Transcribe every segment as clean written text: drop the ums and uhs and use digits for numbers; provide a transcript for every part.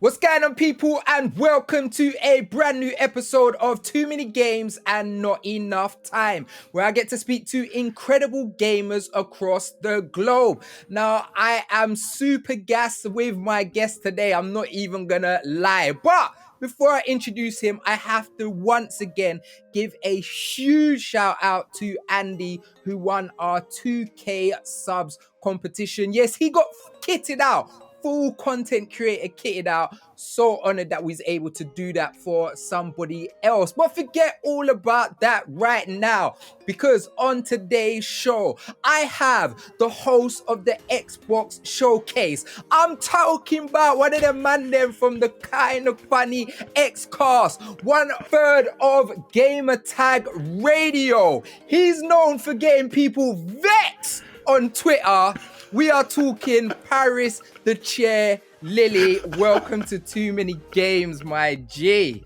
What's going on, people, and welcome to a brand new episode of Too Many Games and Not Enough Time, where I get to speak to incredible gamers across the globe. Now, I am super gassed with my guest today. I'm not even gonna lie, but before I introduce him, I have to once again give a huge shout out to Andy, who won our 2K subs competition. Yes, he got kitted out. Full content creator kitted out. So honored that we was able to do that for somebody else. But forget all about that right now, because on today's show, I have the host of the Xbox Showcase. I'm talking about one of the man them from the kind of funny Xcast, 1/3 of Gamer Tag Radio. He's known for getting people vexed on Twitter. We are talking Parris the Chair Lilly. Welcome to Too Many Games, my G.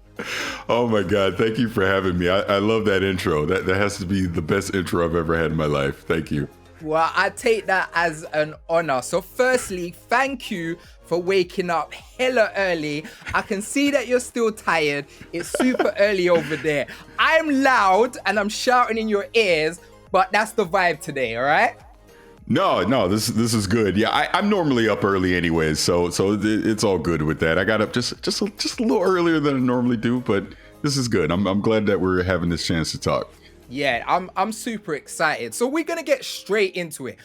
Oh my God, thank you for having me. I love that intro. That has to be the best intro I've ever had in my life. Thank you. Well, I take that as an honor. So firstly, thank you for waking up hella early. I can see that you're still tired. It's super early over there. I'm loud and I'm shouting in your ears, but that's the vibe today, all right? No, this is good. Yeah, I'm normally up early anyways, so it's all good with that. I got up just a little earlier than I normally do, but this is good. I'm glad that we're having this chance to talk. Yeah, I'm super excited. So we're gonna get straight into it.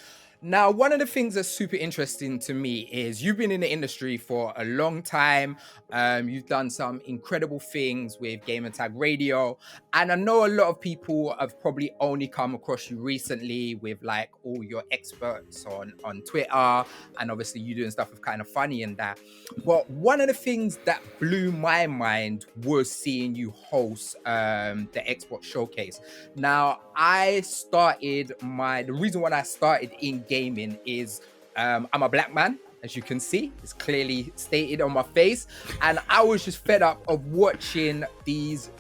Now, one of the things that's super interesting to me is you've been in the industry for a long time. You've done some incredible things with Gamer Tag Radio. And I know a lot of people have probably only come across you recently with like all your experts on Twitter. And obviously you doing stuff with Kind of Funny and that. But one of the things that blew my mind was seeing you host the Xbox Showcase. Now, the reason why I started in gaming is I'm a black man, as you can see. It's clearly stated on my face, and I was just fed up of watching these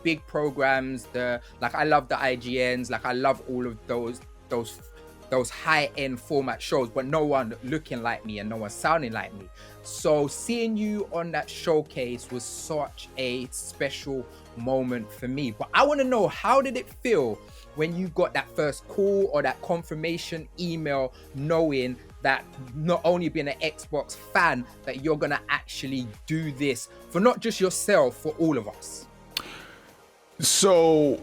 big programs. I love the IGNs, like I love all of those high-end format shows, but no one looking like me and no one sounding like me. So seeing you on that showcase was such a special moment for me. But I want to know, how did it feel when you got that first call or that confirmation email, knowing that not only being an Xbox fan, that you're gonna actually do this for not just yourself, for all of us? So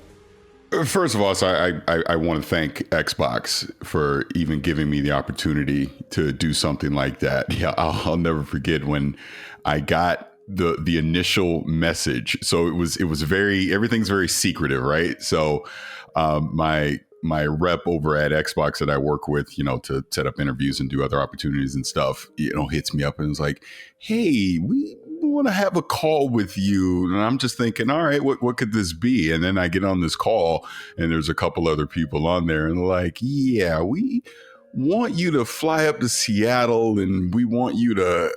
first of all, I want to thank Xbox for even giving me the opportunity to do something like that. Yeah, I'll never forget when I got the initial message. So it was everything's very secretive, right? So my rep over at Xbox that I work with, to set up interviews and do other opportunities and stuff, hits me up and was like, "Hey, we want to have a call with you." And I'm just thinking, all right, what could this be? And then I get on this call and there's a couple other people on there and they're like, "Yeah, we want you to fly up to Seattle and we want you to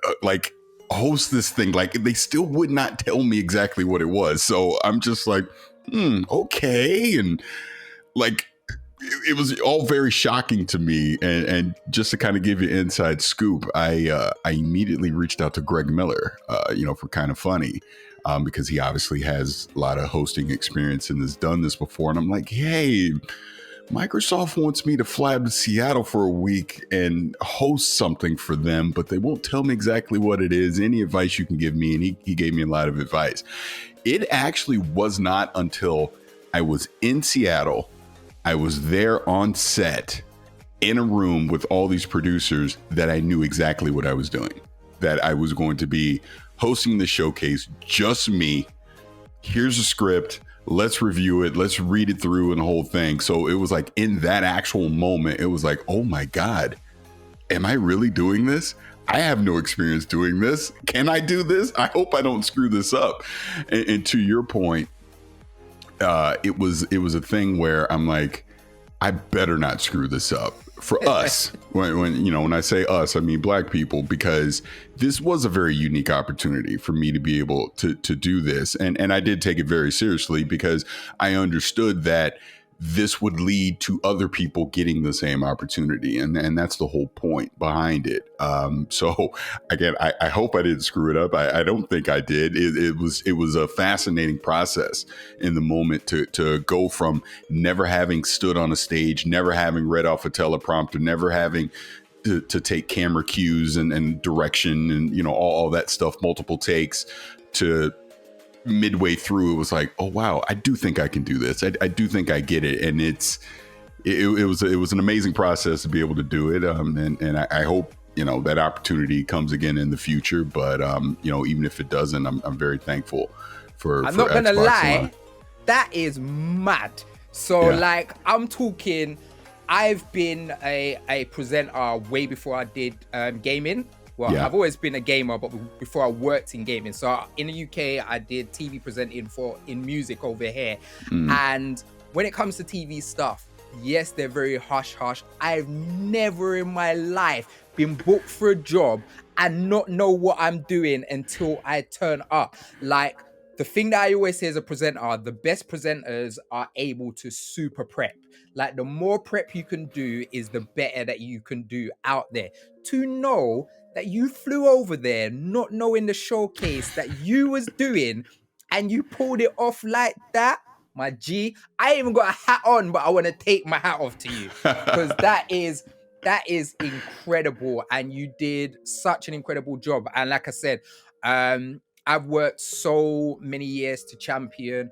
host this thing." Like, they still would not tell me exactly what it was. So I'm just like, okay. And like, it was all very shocking to me. And just to kind of give you an inside scoop, I immediately reached out to Greg Miller, for Kind of Funny, because he obviously has a lot of hosting experience and has done this before. And I'm like, hey, Microsoft wants me to fly to Seattle for a week and host something for them, but they won't tell me exactly what it is. Any advice you can give me? And he gave me a lot of advice. It actually was not until I was in Seattle, I was there on set in a room with all these producers, that I knew exactly what I was doing, that I was going to be hosting the showcase, just me. Here's a script. Let's review it. Let's read it through and the whole thing. So it was like, in that actual moment, it was like, oh my God, am I really doing this? I have no experience doing this. Can I do this? I hope I don't screw this up. And to your point, it was a thing where I'm like, I better not screw this up for us. When I say us, I mean Black people, because this was a very unique opportunity for me to be able to do this. And I did take it very seriously, because I understood that this would lead to other people getting the same opportunity. And that's the whole point behind it. So again, I hope I didn't screw it up. I don't think I did. It was a fascinating process in the moment to go from never having stood on a stage, never having read off a teleprompter, never having to take camera cues and direction and, you know, all that stuff, multiple takes, to midway through, it was like, oh wow, I do think I can do this. I do think I get it, and it was an amazing process to be able to do it. And I hope, you know, that opportunity comes again in the future. But you know, even if it doesn't, I'm very thankful for. I'm not gonna lie, that is mad. So like, I'm talking, I've been a presenter way before I did gaming. Well, I've always been a gamer, but before I worked in gaming. So in the UK, I did TV presenting in music over here. And when it comes to TV stuff, yes, they're very hush. I've never in my life been booked for a job and not know what I'm doing until I turn up. Like, the thing that I always say as a presenter, the best presenters are able to super prep. Like, the more prep you can do is the better that you can do out there. To know that you flew over there not knowing the showcase that you was doing and you pulled it off like that, my G, I ain't even got a hat on, but I want to take my hat off to you, because that is incredible, and you did such an incredible job. And like I said, I've worked so many years to champion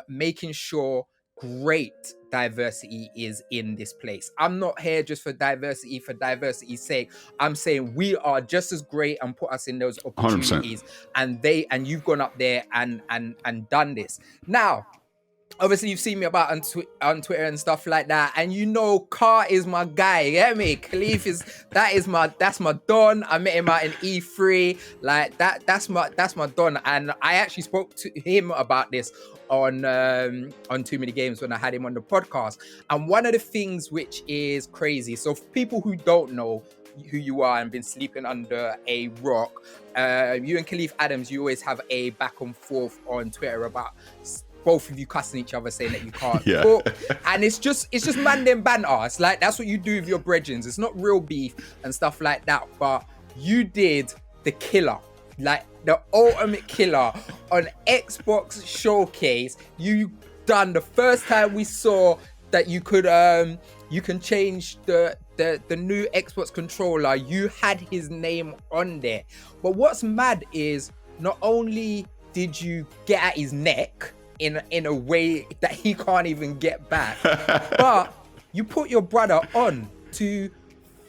making sure great diversity is in this place. I'm not here just for diversity's sake. I'm saying we are just as great, and put us in those opportunities. 100%. And you've gone up there and done this. Now, obviously, you've seen me about on Twitter and stuff like that, and you know, Car is my guy. You get me? Khalif that's my don. I met him out in E3. Like that's my don, and I actually spoke to him about this on Too Many Games when I had him on the podcast. And one of the things which is crazy, so for people who don't know who you are and been sleeping under a rock, you and Khalif Adams, you always have a back and forth on Twitter about both of you cussing each other, saying that you can't cook. And it's just man them banter. It's like, that's what you do with your brethrens. It's not real beef and stuff like that. But you did the killer, like the ultimate killer on Xbox Showcase. You done the first time we saw that you could you can change the new Xbox controller. You had his name on there. But what's mad is, not only did you get at his neck in a way that he can't even get back, but you put your brother on to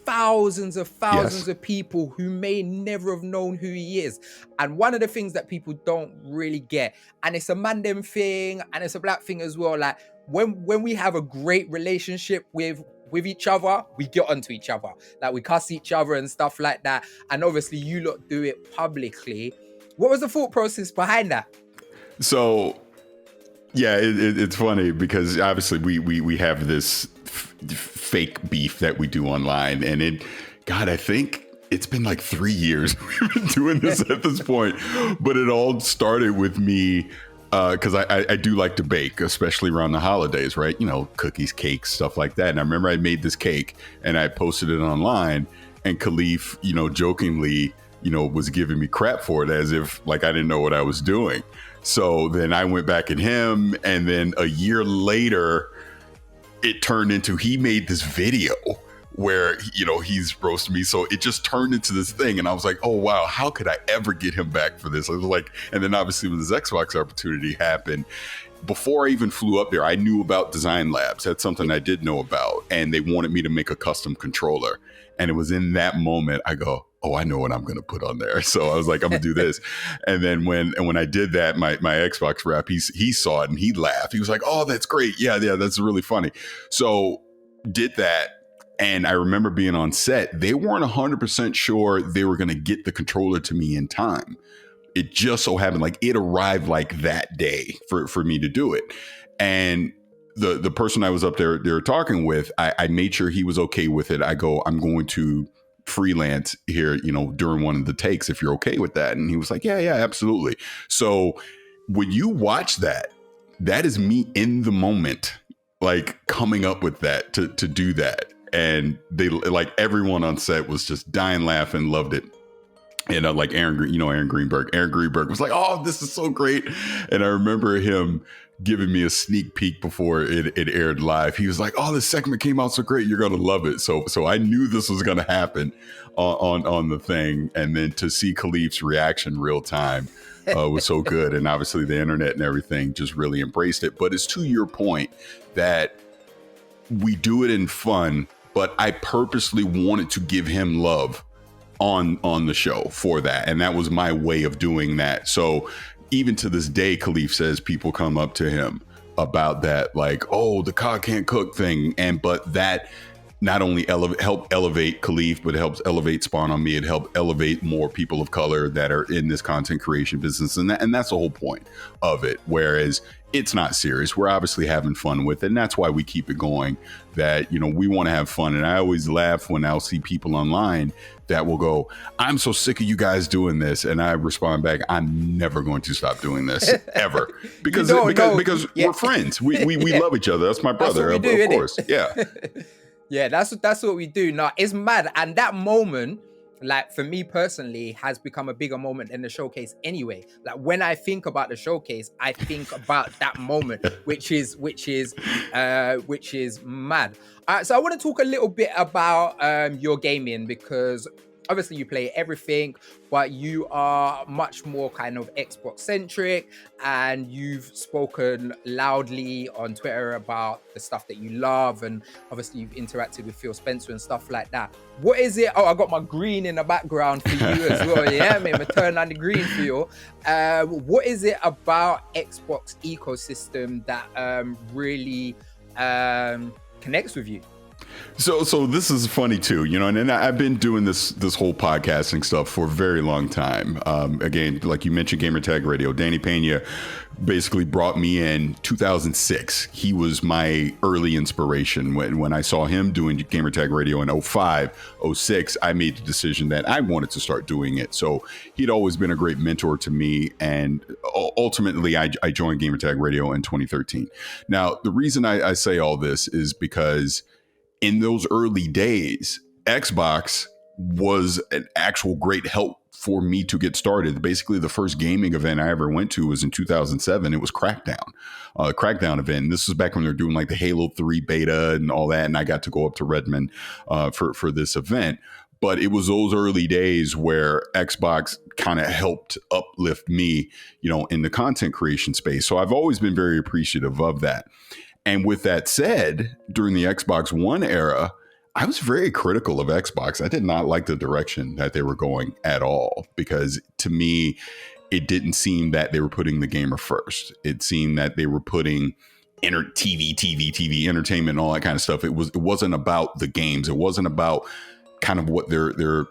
thousands of people who may never have known who he is. And one of the things that people don't really get, and it's a Mandem thing and it's a black thing as well, like when we have a great relationship with each other, we get onto each other, like we cuss each other and stuff like that. And obviously you lot do it publicly. What was the thought process behind that? So yeah, it's funny because obviously we have this fake beef that we do online, and I think it's been like 3 years we've been doing this at this point. But it all started with me because I do like to bake, especially around the holidays, right? You know, cookies, cakes, stuff like that. And I remember I made this cake and I posted it online, and Khalif, you know, jokingly, you know, was giving me crap for it as if like I didn't know what I was doing. So then I went back at him, and then a year later, it turned into he made this video where, you know, he's roasting me. So it just turned into this thing. And I was like, oh, wow, how could I ever get him back for this? I was like, and then obviously when this Xbox opportunity happened, before I even flew up there, I knew about Design Labs. That's something I did know about. And they wanted me to make a custom controller. And it was in that moment I go, oh, I know what I'm going to put on there. So I was like, I'm going to do this. And then when I did that, my Xbox rep, he saw it and he laughed. He was like, oh, that's great. Yeah, that's really funny. So did that. And I remember being on set. They weren't 100% sure they were going to get the controller to me in time. It just so happened, like it arrived like that day for me to do it. And the person I was up there they were talking with, I made sure he was okay with it. I go, I'm going to freelance here, you know, during one of the takes, if you're okay with that. And he was like, yeah, absolutely. So when you watch that is me in the moment like coming up with that to do that. And they like everyone on set was just dying laughing, loved it. And like Aaron Greenberg was like, "Oh, this is so great." And I remember him giving me a sneak peek before it aired live. He was like, "Oh, this segment came out so great. You're going to love it." So I knew this was going to happen on the thing. And then to see Khalif's reaction real time was so good. And obviously the internet and everything just really embraced it. But it's to your point that we do it in fun, but I purposely wanted to give him love on the show for that. And that was my way of doing that. So even to this day, Khalif says people come up to him about that, like, "Oh, the cod can't cook" thing. But that not only helped elevate Khalif, but it helps elevate Spawn on Me. It helped elevate more people of color that are in this content creation business. And that's the whole point of it. Whereas it's not serious. We're obviously having fun with it. And that's why we keep it going, that, you know, we want to have fun. And I always laugh when I'll see people online that will go, "I'm so sick of you guys doing this." And I respond back, "I'm never going to stop doing this ever." Because we're friends. We love each other. That's my brother. Of course. Yeah. Yeah, that's what we do. Now, it's mad. And that moment, like for me personally, has become a bigger moment in the showcase anyway. Like when I think about the showcase, I think about that moment, which is mad. So I want to talk a little bit about your gaming, because obviously you play everything, but you are much more kind of Xbox centric, and you've spoken loudly on Twitter about the stuff that you love, and obviously you've interacted with Phil Spencer and stuff like that. What is it? Oh, I got my green in the background for you as well. Yeah, man, I'm turn on the green for you. What is it about Xbox ecosystem that really connects with you? So this is funny too, you know, and I've been doing this whole podcasting stuff for a very long time. Again, like you mentioned, Gamertag Radio. Danny Pena basically brought me in 2006. He was my early inspiration. When I saw him doing Gamertag Radio in 05, 06, I made the decision that I wanted to start doing it. So he'd always been a great mentor to me. And ultimately, I joined Gamertag Radio in 2013. Now, the reason I say all this is because in those early days, Xbox was an actual great help for me to get started. Basically, the first gaming event I ever went to was in 2007. It was Crackdown event. And this was back when they were doing like the Halo 3 beta and all that. And I got to go up to Redmond for this event. But it was those early days where Xbox kind of helped uplift me, you know, in the content creation space. So I've always been very appreciative of that. And with that said, during the Xbox One era, I was very critical of Xbox. I did not like the direction that they were going at all, because to me, it didn't seem that they were putting the gamer first. It seemed that they were putting TV, entertainment, and all that kind of stuff. It wasn't about the games. It wasn't about kind of what their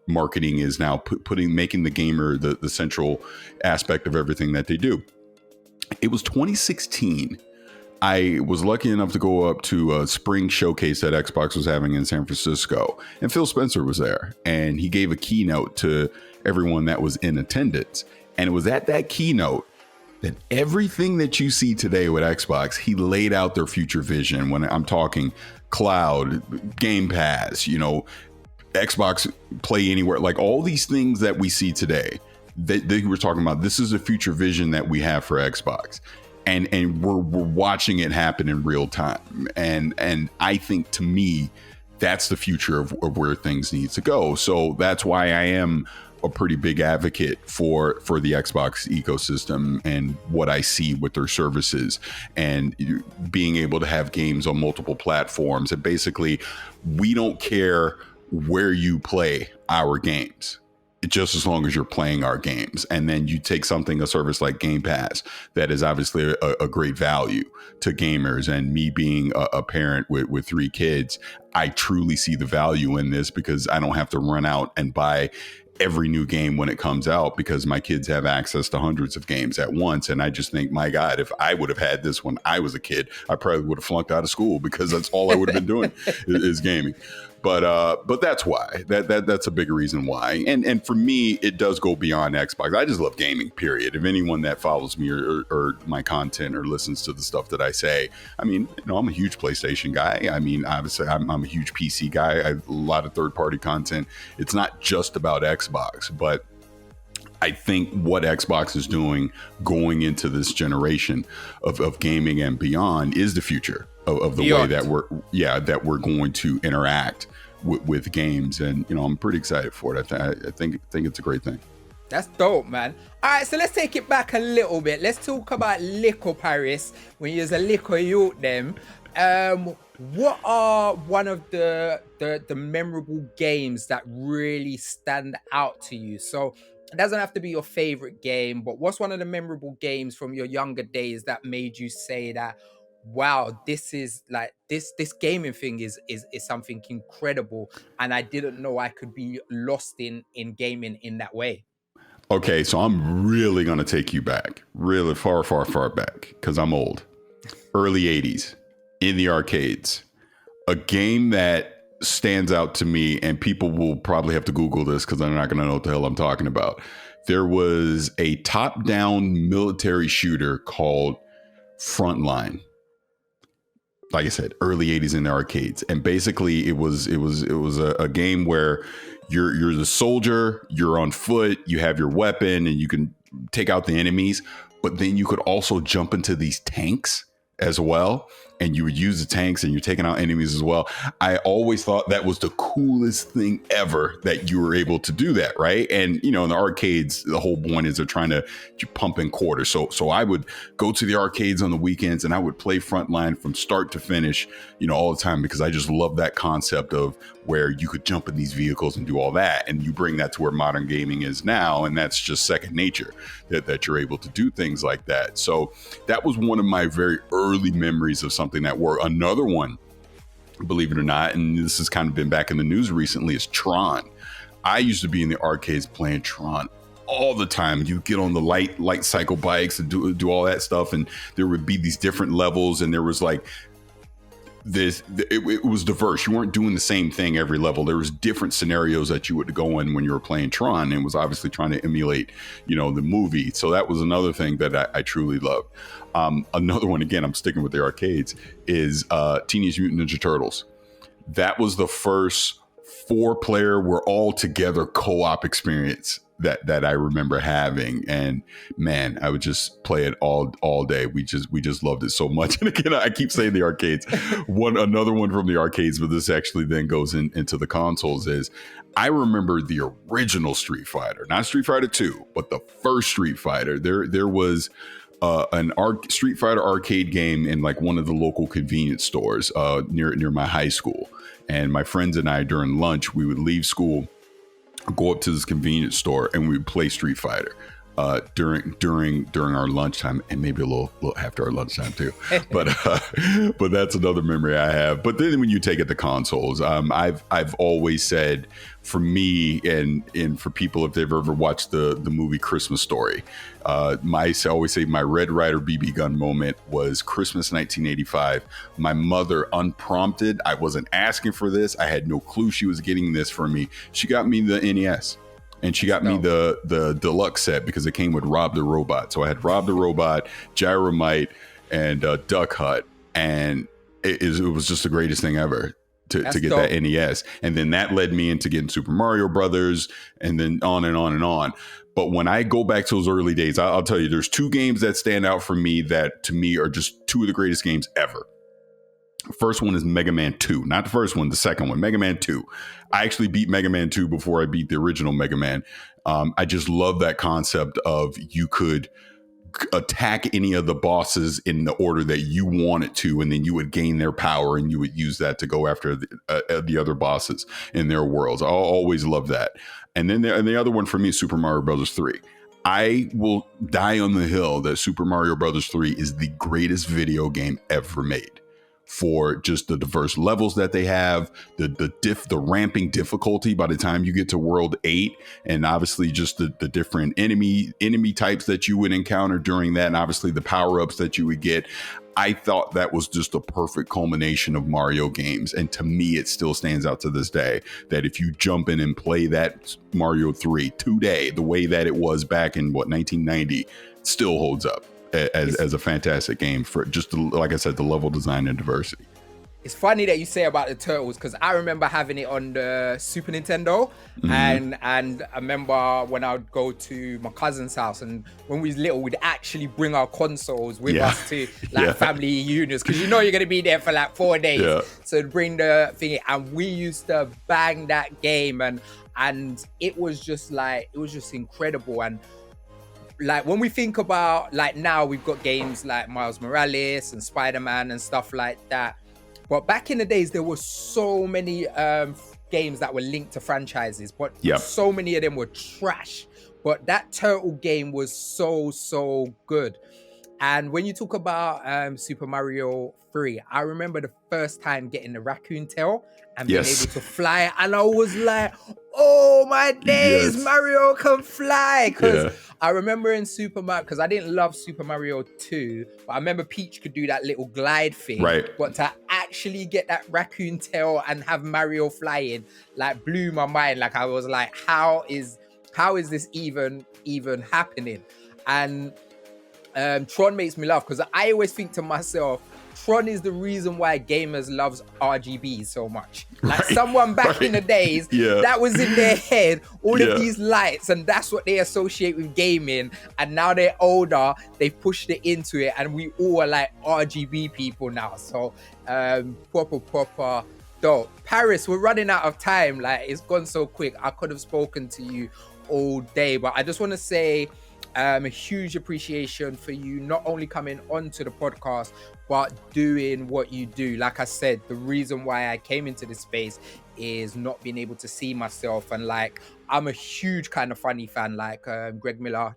marketing is now, making the gamer the central aspect of everything that they do. It was 2016. I was lucky enough to go up to a spring showcase that Xbox was having in San Francisco, and Phil Spencer was there, and he gave a keynote to everyone that was in attendance. And it was at that keynote that everything that you see today with Xbox, he laid out their future vision. When I'm talking cloud, Game Pass, you know, Xbox Play Anywhere, like all these things that we see today, they were talking about, this is a future vision that we have for Xbox. And we're watching it happen in real time. And I think, to me, that's the future of where things need to go. So that's why I am a pretty big advocate for the Xbox ecosystem and what I see with their services, and being able to have games on multiple platforms. And basically, we don't care where you play our games, just as long as you're playing our games. And then you take a service like Game Pass, that is obviously a great value to gamers. And me being a parent with 3 kids, I truly see the value in this, because I don't have to run out and buy every new game when it comes out, because my kids have access to hundreds of games at once. And I just think, my God, if I would have had this when I was a kid, I probably would have flunked out of school, because that's all I would have been doing is gaming. But that's why. That's a big reason why. And for me, it does go beyond Xbox. I just love gaming, period. If anyone that follows me or my content or listens to the stuff that I say, I mean, I'm a huge PlayStation guy. I mean, obviously, I'm a huge PC guy. I have a lot of third-party content. It's not just about Xbox, but I think what Xbox is doing going into this generation of gaming and beyond is the future of the way that we're going to interact with games. And, I'm pretty excited for it. I think it's a great thing. That's dope, man. All right, so let's take it back a little bit. Let's talk about liquor, Parris. When you're a liquor youth, them. What are one of the memorable games that really stand out to you? So it doesn't have to be your favorite game, but what's one of the memorable games from your younger days that made you say that, wow, this is like this gaming thing is something incredible, and I didn't know I could be lost in gaming in that way? Okay, so I'm really going to take you back, really far, far, far back, because I'm old. Early 80s, in the arcades. A game that stands out to me, and people will probably have to Google this because they're not going to know what the hell I'm talking about. There was a top-down military shooter called Frontline. Like I said, early 80s in the arcades. And basically it was a game where you're the soldier, you're on foot, you have your weapon, and you can take out the enemies, but then you could also jump into these tanks as well, and you would use the tanks and you're taking out enemies as well. I always thought that was the coolest thing ever, that you were able to do that, right? And in the arcades, the whole point is they're trying to pump in quarters. So I would go to the arcades on the weekends and I would play Frontline from start to finish, all the time, because I just love that concept of where you could jump in these vehicles and do all that. And you bring that to where modern gaming is now, and that's just second nature, that you're able to do things like that. So that was one of my very early memories of something that worked. Another one, believe it or not, and this has kind of been back in the news recently, is Tron. I used to be in the arcades playing Tron all the time. You get on the light cycle bikes and do all that stuff, and there would be these different levels, and there was like it was diverse. You weren't doing the same thing every level. There was different scenarios that you would go in when you were playing Tron, and was obviously trying to emulate, the movie. So that was another thing that I truly loved. Another one, again, I'm sticking with the arcades, is Teenage Mutant Ninja Turtles. That was the first 4-player, we're all together co-op experience that I remember having, and man, I would just play it all day. We just loved it so much. And again, I keep saying the arcades. Another one from the arcades, but this actually then goes into the consoles, is I remember the original Street Fighter, not Street Fighter 2, but the first Street Fighter. There was Street Fighter arcade game in like one of the local convenience stores near my high school. And my friends and I, during lunch, we would leave school, go up to this convenience store, and we would play Street Fighter during our lunchtime, and maybe a little after our lunchtime too. But that's another memory I have. But then when you take it to consoles, I've always said, for me and for people, if they've ever watched the movie Christmas Story, I always say my Red Ryder BB gun moment was Christmas 1985. My mother, unprompted, I wasn't asking for this, I had no clue she was getting this for me. She got me the NES. And she got me the deluxe set, because it came with Rob the Robot. So I had Rob the Robot, Gyromite, and Duck Hunt. And it was just the greatest thing ever to get dope. That NES. And then that led me into getting Super Mario Brothers, and then on and on and on. But when I go back to those early days, I'll tell you, there's 2 games that stand out for me that to me are just 2 of the greatest games ever. First one is Mega Man 2, not the first one, the second one, Mega Man 2. I actually beat Mega Man 2 before I beat the original Mega Man. I just love that concept of you could attack any of the bosses in the order that you wanted to, and then you would gain their power, and you would use that to go after the other bosses in their worlds. I always love that. And then the other one for me is Super Mario Brothers 3. I will die on the hill that Super Mario Brothers 3 is the greatest video game ever made, for just the diverse levels that they have, the ramping difficulty by the time you get to World 8, and obviously just the different enemy types that you would encounter during that, and obviously the power-ups that you would get. I thought that was just a perfect culmination of Mario games. And to me, it still stands out to this day that if you jump in and play that Mario 3 today, the way that it was back in 1990, still holds up as a fantastic game for just, like I said, the level design and diversity. It's funny that you say about the Turtles, because I remember having it on the Super Nintendo, and I remember when I would go to my cousin's house, and when we was little, we'd actually bring our consoles with us to family reunions, because you're going to be there for like 4 days. So to bring the thing, and we used to bang that game, and it was just incredible. And like when we think about, like, now we've got games like Miles Morales and Spider-Man and stuff like that. But back in the days, there were so many games that were linked to franchises, but so many of them were trash. But that Turtle game was so good. And when you talk about Super Mario 3, I remember the first time getting the raccoon tail and being able to fly. And I was like, oh my days, Mario can fly. Because I remember in Super Mario, because I didn't love Super Mario 2, but I remember Peach could do that little glide thing. But to actually get that raccoon tail and have Mario flying, like, blew my mind. Like, I was like, how is this even happening? And Tron makes me laugh, because I always think to myself, Tron is the reason why gamers loves RGB so much. Like someone back in the days, that was in their head, all of these lights, and that's what they associate with gaming. And now they're older, they've pushed it into it, and we all are like RGB people now. So proper dope. Parris, we're running out of time. Like, it's gone so quick. I could have spoken to you all day, but I just want to say a huge appreciation for you not only coming onto the podcast, but doing what you do. Like I said, the reason why I came into this space is not being able to see myself. And like, I'm a huge Kind of Funny fan, like Greg Miller,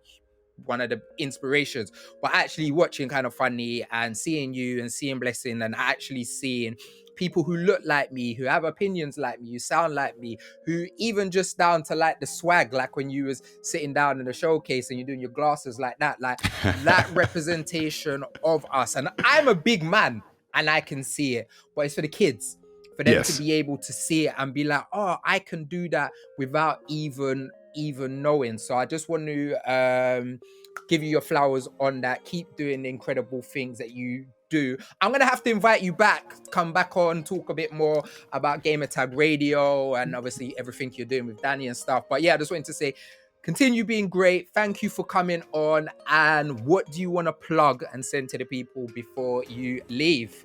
one of the inspirations, but actually watching Kind of Funny and seeing you and seeing Blessing and actually seeing people who look like me, who have opinions like me, who sound like me, who even just down to like the swag, like when you was sitting down in the showcase and you're doing your glasses like that that representation of us. And I'm a big man and I can see it, but it's for the kids, for them to be able to see it and be like, oh, I can do that without even knowing. So I just want to give you your flowers on that. Keep doing the incredible things that you do. I'm gonna have to invite you back, come back on, talk a bit more about Gamertag Radio and obviously everything you're doing with Danny and stuff. But yeah, I just wanted to say, continue being great. Thank you for coming on. And what do you want to plug and send to the people before you leave?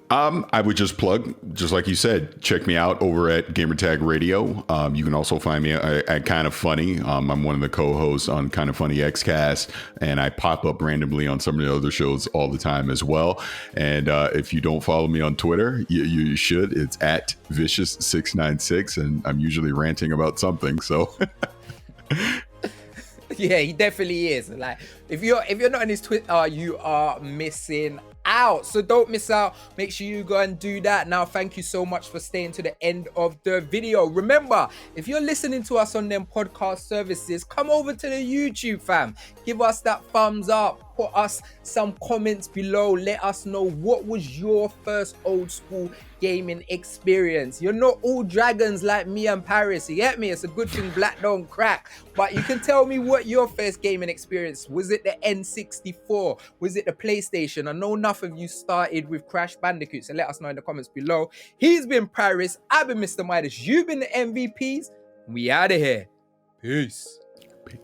I would just plug, just like you said, check me out over at Gamertag Radio. You can also find me at Kind of Funny. I'm one of the co-hosts on Kind of Funny Xcast, and I pop up randomly on some of the other shows all the time as well. And if you don't follow me on Twitter, you should. It's at Vicious696, and I'm usually ranting about something. So. Yeah, he definitely is. Like, if you're not on his Twitter, you are missing out. So don't miss out. Make sure you go and do that. Now, thank you so much for staying to the end of the video. Remember, if you're listening to us on them podcast services, come over to the YouTube, fam. Give us that thumbs up. Put us some comments below. Let us know what was your first old school gaming experience. You're not all dragons like me and Parris. You get me? It's a good thing black don't crack. But you can tell me what your first gaming experience was. It the N64? Was it the PlayStation? I know enough of you started with Crash Bandicoot, so let us know in the comments below. He's been Parris. I've been Mr. Midas. You've been the MVPs. We out of here. Peace. Peace.